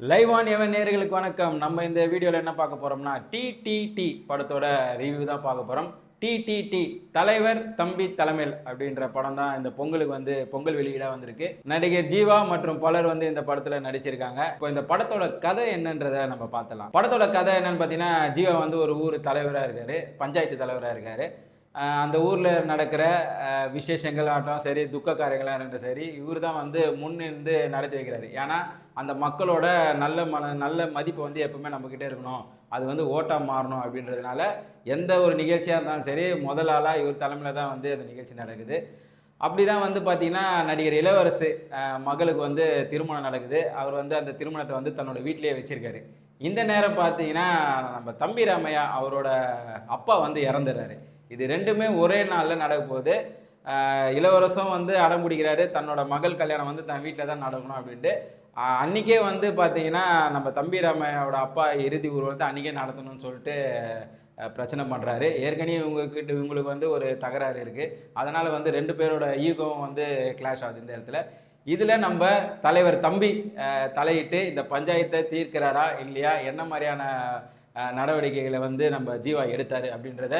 Live on எவன் நேயர்களுக்கு வணக்கம். நம்ம இந்த வீடியோவில் என்ன பார்க்க போகிறோம்னா டிடிடி படத்தோட ரிவ்யூ தான் பார்க்க போகிறோம். டிடிடி தலைவர் தம்பி தலைமையில் அப்படின்ற படம் தான் இந்த பொங்கலுக்கு பொங்கல் வெளியீடாக வந்திருக்கு. நடிகர் ஜீவா மற்றும் பலர் இந்த படத்தில் நடிச்சிருக்காங்க. இப்போ இந்த படத்தோட கதை என்னன்றதை நம்ம பார்த்தலாம். படத்தோட கதை என்னன்னு பார்த்தீங்கன்னா, ஜீவா ஒரு ஊர் தலைவராக இருக்காரு, பஞ்சாயத்து தலைவராக இருக்காரு. அந்த ஊரில் நடக்கிற விசேஷங்கள் ஆகட்டும் சரி, துக்க காரியங்களாக இருக்கட்டும் சரி, இவர் தான் முன்னிருந்து நடத்தி வைக்கிறாரு. ஏன்னா அந்த மக்களோட நல்ல மதிப்பு எப்பவுமே நம்மக்கிட்டே இருக்கணும், அது ஓட்டாக மாறணும் அப்படின்றதுனால எந்த ஒரு நிகழ்ச்சியாக இருந்தாலும் சரி முதல் ஆளாக இவர் தலைமையில் தான் அந்த நிகழ்ச்சி நடக்குது. அப்படி தான் பார்த்தீங்கன்னா, நடிகர் இளவரசு மகளுக்கு திருமணம் நடக்குது. அவர் அந்த திருமணத்தை தன்னோட வீட்டிலேயே வச்சுருக்காரு. இந்த நேரம் பார்த்தீங்கன்னா, நம்ம தம்பி ராமையா அவரோட அப்பா இறந்துடுறாரு. இது ரெண்டுமே ஒரே நாளில் நடக்க போகுது. இளவரசும் அடம் பிடிக்கிறாரு, தன்னோட மகள் கல்யாணம் தன் வீட்டில் தான் நடக்கணும் அப்படின்ட்டு. அன்றைக்கே பார்த்தீங்கன்னா, நம்ம தம்பி ராமையாவோட அப்பா இறுதி ஊர்வலத்தை அன்றைக்கே நடத்தணும்னு சொல்லிட்டு பிரச்சனை பண்ணுறாரு. ஏற்கனவே இவங்களுக்கு ஒரு தகராறு இருக்குது. அதனால் ரெண்டு பேரோட ஈகோவும் கிளாஷ் ஆகுது இந்த இடத்துல. இதில் நம்ம தலைவர் தம்பி தலையிட்டு இந்த பஞ்சாயத்தை தீர்க்கிறாரா இல்லையா, என்ன மாதிரியான நடவடிக்கைகளை நம்ம ஜீவா எடுத்தார் அப்படின்றத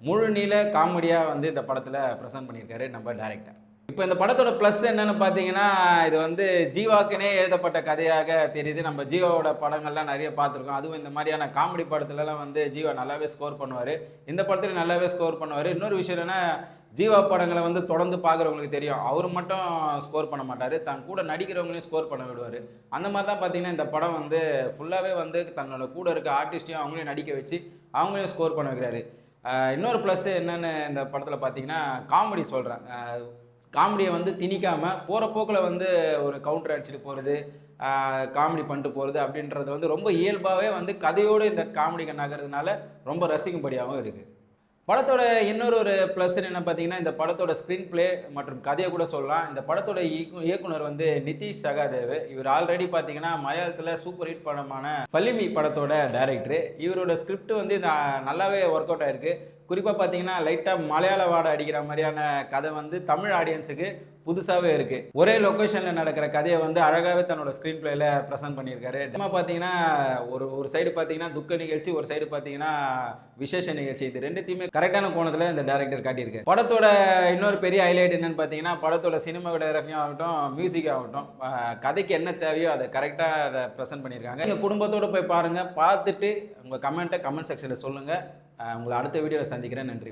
முழு நீள காமெடியாக இந்த படத்தில் ப்ரெசென்ட் பண்ணியிருக்காரு நம்ம டைரக்டர். இப்போ இந்த படத்தோட ப்ளஸ் என்னென்னு பார்த்தீங்கன்னா, இது ஜீவாக்குனே எழுதப்பட்ட கதையாக தெரியுது. நம்ம ஜீவாவோட படங்கள்லாம் நிறைய பார்த்துருக்கோம். அதுவும் இந்த மாதிரியான காமெடி படத்துலலாம் ஜீவா நல்லாவே ஸ்கோர் பண்ணுவார். இந்த படத்தில் நல்லாவே ஸ்கோர் பண்ணுவார். இன்னொரு விஷயம் என்னென்னா, ஜீவா படங்களை தொடர்ந்து பார்க்குறவங்களுக்கு தெரியும், அவர் மட்டும் ஸ்கோர் பண்ண மாட்டார், தன் கூட நடிக்கிறவங்களையும் ஸ்கோர் பண்ண விடுவார். அந்த மாதிரி தான் பார்த்தீங்கன்னா இந்த படம் ஃபுல்லாகவே தன்னோட கூட இருக்க ஆர்டிஸ்ட்டையும் அவங்களையும் நடிக்க வச்சு அவங்களையும் ஸ்கோர் பண்ண வைக்கிறாரு. இன்னொரு ப்ளஸ் என்னென்னு இந்த படத்தில் பார்த்தீங்கன்னா, காமெடி சொல்கிறேன். காமெடியை திணிக்காமல் போகிற போக்கில் ஒரு கவுண்டர் அடிச்சுட்டு போகிறது, காமெடி பண்ணிட்டு போகிறது அப்படின்றது ரொம்ப இயல்பாகவே கதையோடு இந்த காமெடிக்கு நகர்றதுனால ரொம்ப ரசிக்கும்படியாகவும் இருக்குது. படத்தோட இன்னொரு ப்ளஸ் என்ன பார்த்தீங்கன்னா, இந்த படத்தோட ஸ்க்ரீன் பிளே மற்றும் கதையை கூட சொல்லலாம். இந்த படத்தோட இயக்குனர் நிதிஷ் சகாதேவ். இவர் ஆல்ரெடி பார்த்தீங்கன்னா மலையாளத்தில் சூப்பர் ஹிட் படமான ஃபலிமி படத்தோட டைரக்டரு. இவரோட ஸ்கிரிப்ட் நல்லாவே ஒர்க் அவுட் ஆயிருக்கு. குறிப்பாக பார்த்தீங்கன்னா லைட்டாக மலையாள வாடை அடிக்கிற மாதிரியான கதை தமிழ் ஆடியன்ஸுக்கு புதுசாகவே இருக்குது. ஒரே லொக்கேஷனில் நடக்கிற கதையை அழகாகவே தன்னோட ஸ்க்ரீன் பிளேயில் ப்ரெசென்ட் பண்ணியிருக்காரு. நம்ம பார்த்தீங்கன்னா ஒரு சைடு பார்த்தீங்கன்னா துக்க நிகழ்ச்சி, ஒரு சைடு பார்த்தீங்கன்னா விசேஷ நிகழ்ச்சி, இது ரெண்டுத்தையுமே கரெக்டான கோணத்தில் இந்த டைரக்டர் காட்டியிருக்கு. படத்தோட இன்னொரு பெரிய ஹைலைட் என்னென்னு பார்த்தீங்கன்னா, படத்தோட சினிமாட்டோகிராஃபியும் ஆகட்டும் மியூசிக் ஆகட்டும், கதைக்கு என்ன தேவையோ அதை கரெக்டாக ப்ரெசென்ட் பண்ணியிருக்காங்க. நீங்கள் குடும்பத்தோடு போய் பாருங்கள், பார்த்துட்டு உங்கள் கமெண்ட் செக்ஷனில் சொல்லுங்கள். உங்களை அடுத்த வீடியோவில் சந்திக்கிறேன். நன்றி.